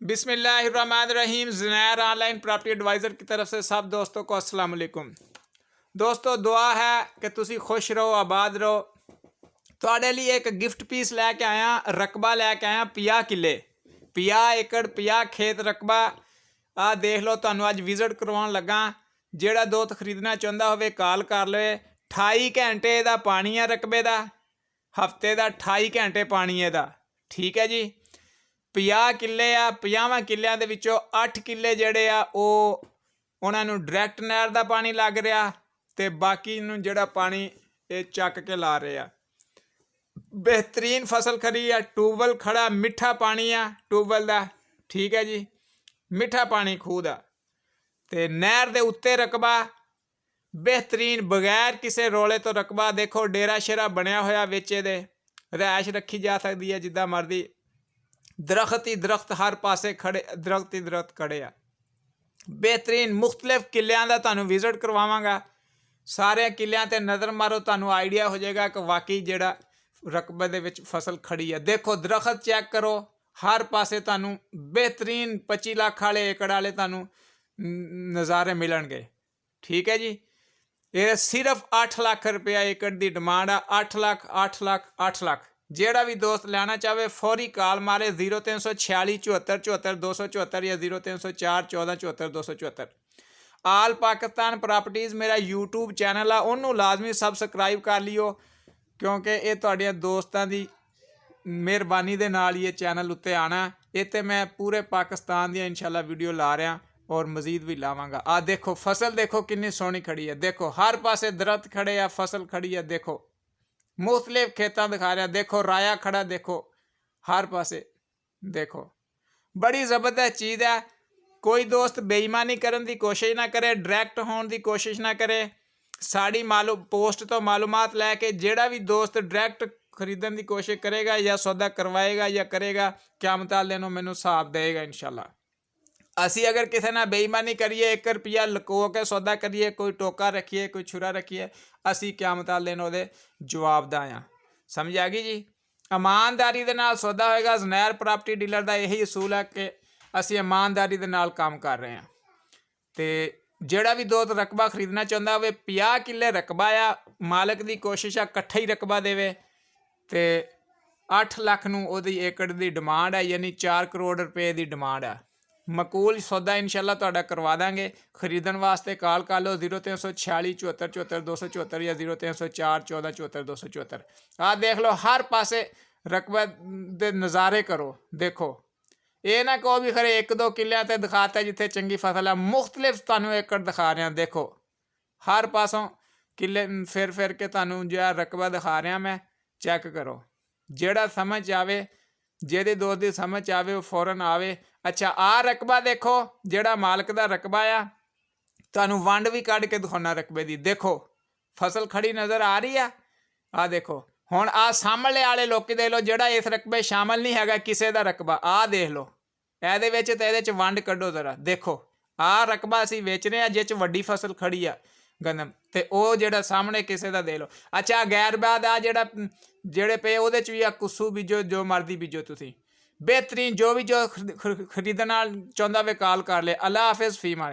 बिस्मिल्लाहिर्रहमानिर्रहीम। ज़मैर online property adviser की तरफ से सब दोस्तों को अस्सलाम वालेकुम। दोस्तों दुआ है कि तुसी खुश रहो, आबाद रहो। तुहाडे लिए एक गिफ्ट पीस लैके आया, रकबा लैके आया 50 किले, 50 एकड़ 50 खेत रकबा। आ देख लो, तुहानू अज विजिट करवाउण लगा। जेड़ा दोस्त खरीदना चाहुंदा होवे कॉल कर ले। 28 घंटे दा पानी है रकबे दा, हफ्ते दा 28 घंटे पानी है दा। ठीक है जी। 50 किले आ, 50 किलियां दे विचों 8 किले जेड़े आ ਉਹ ਉਹਨਾਂ ਨੂੰ ਡਾਇਰੈਕਟ ਨਹਿਰ ਦਾ ਪਾਣੀ ਲੱਗ ਰਿਹਾ ਤੇ ਬਾਕੀ ਨੂੰ ਜਿਹੜਾ ਪਾਣੀ ਇਹ ਚੱਕ ਕੇ ਲਾ ਰਹੇ ਆ। बेहतरीन फसल खड़ी है, ट्यूबवैल खड़ा, मिठा पानी है ट्यूबवैल का। ठीक है जी, मिठा पानी खूह का ते नहर दे उत्ते रकबा बेहतरीन, बगैर किसी रोले तो रकबा। देखो डेरा शेरा बनया होया विच दे, रहायश रखी जा सकती है जिद्दां मर्जी। दरख्त ही दरख्त हर पासे खड़े, दरख्त ही दरख्त खड़े आ। बेहतरीन मुख्तलिफ किलियां दा तुहानू विजिट करवावांगा। सारे किलियां ते नज़र मारो, तुहानू आइडिया हो जाएगा कि वाकई जेड़ा रकबे दे विच फसल खड़ी है। देखो दरख्त चेक करो, हर पासे तुहानू बेहतरीन 25 लाख वाले एकड़ वाले तुहानू नज़ारे मिलणगे। ठीक है जी। ये सिर्फ 8 लाख रुपया एकड़ की डिमांड आ। 8 लाख 8 लाख 8 लाख। जेड़ा भी दोस्त लेना चाहे फौरी कॉल मारे 0346 74 74 274 या 0304 14 74 274। आल पाकिस्तान प्रॉपर्टीज़ मेरा यूट्यूब चैनल आ, उन्होंने लाजमी सबसक्राइब कर लियो क्योंकि ये तुहाडियां दोस्तां दी मेहरबानी दे नाल ये चैनल उत्ते आना। इत्ते मैं पूरे पाकिस्तान दी इंशाल्लाह वीडियो ला रहा और मजीद भी लावांगा। आ देखो फसल, देखो कितनी सोहनी खड़ी है। देखो हर पासे दरख्त खड़े आ, फसल खड़ी है। देखो मुख्तलिफ खेतां दिखा रहा, देखो राया खड़ा, देखो हर पासे। देखो बड़ी ज़बरदस्त चीज़ है। कोई दोस्त बेईमानी करने की कोशिश ना करे, डायरैक्ट होने की कोशिश ना करे। साड़ी पोस्ट तो मालूमात लैके जेड़ा भी दोस्त डायरैक्ट खरीदने की कोशिश करेगा या सौदा करवाएगा या करेगा, क़यामत वाले दिन मैनू हिसाब देगा इंशाल्लाह। असी अगर किसी ना बेईमानी करिए, 1 रुपया लको के सौदा करिए, कोई टोका रखिए, कोई छुरा रखिए, असी क़यामत वाले दिन उहदे जवाबदार हां। समझ आ गई जी। ईमानदारी दे नाल सौदा होएगा। ज़मैर प्रॉपर्टी डीलर का यही असूल है कि असी ईमानदारी दे नाल काम कर रहे हैं। तो जेड़ा भी दोस्त रकबा खरीदना चाहुंदा होवे 50 किले रकबा आ, मालक की कोशिश है कट्ठा ही रकबा देवे। तो 8 लाख नूं ओहदी एकड़ की डिमांड है, यानी 4 करोड़ रुपए की डिमांड है। मकूल सौदा इंशाल्लाह तुहाडा करवा देंगे। खरीदण वास्ते कॉल कर लो 0346 74 74 274 या 0304 14 74 274। आ देख लो हर पासे रकबे दे नज़ारे करो। देखो ये ना कहो भी खरे 1-2 किलियां ते दिखाता जिथे चंगी फसल है। मुख्तलिफ तुहानू एकड़ दिखा रहे हैं। देखो हर पासों किले फिर के तुहानू जो रकबा दिखा रहा मैं, चेक करो। जेड़ा समझ आवे, जेदे दोस्त की समझ आवे वो फौरन आवे। अच्छा आ रकबा देखो, जेड़ा मालक का रकबा आ, तुहानू वंड भी कढ़ के दिखाना रकबे दी। देखो फसल खड़ी नज़र आ रही है। आ देखो हुण आ सामने वाले लोग देख लो, जेड़ा इस रकबे शामिल नहीं हैगा किसी का रकबा। आ देख लो ਇਹਦੇ ਵਿੱਚ ਤੇ ਇਹਦੇ 'ਚ ਵੰਡ ਕੱਢੋ ਜ਼ਰਾ। ਦੇਖੋ ਆਹ ਰਕਬਾ ਅਸੀਂ ਵੇਚ ਰਹੇ ਹਾਂ ਜਿਹ 'ਚ ਵੱਡੀ ਫਸਲ ਖੜੀ ਆ ਗੰਦਮ, ਤੇ ਉਹ ਜਿਹੜਾ ਸਾਹਮਣੇ ਕਿਸੇ ਦਾ ਦੇ ਲਓ। ਅੱਛਾ ਗੈਰਬਾਦ ਆ ਜਿਹੜੇ ਪਏ ਉਹਦੇ 'ਚ ਵੀ ਆ ਕੁੱਸੂ ਬੀਜੋ, ਜੋ ਮਰਜ਼ੀ ਬੀਜੋ ਤੁਸੀਂ। बेहतरीन जो भी जो खरीदना चाहता वे कॉल कर ले। अल्लाह हाफिज़। फीमा।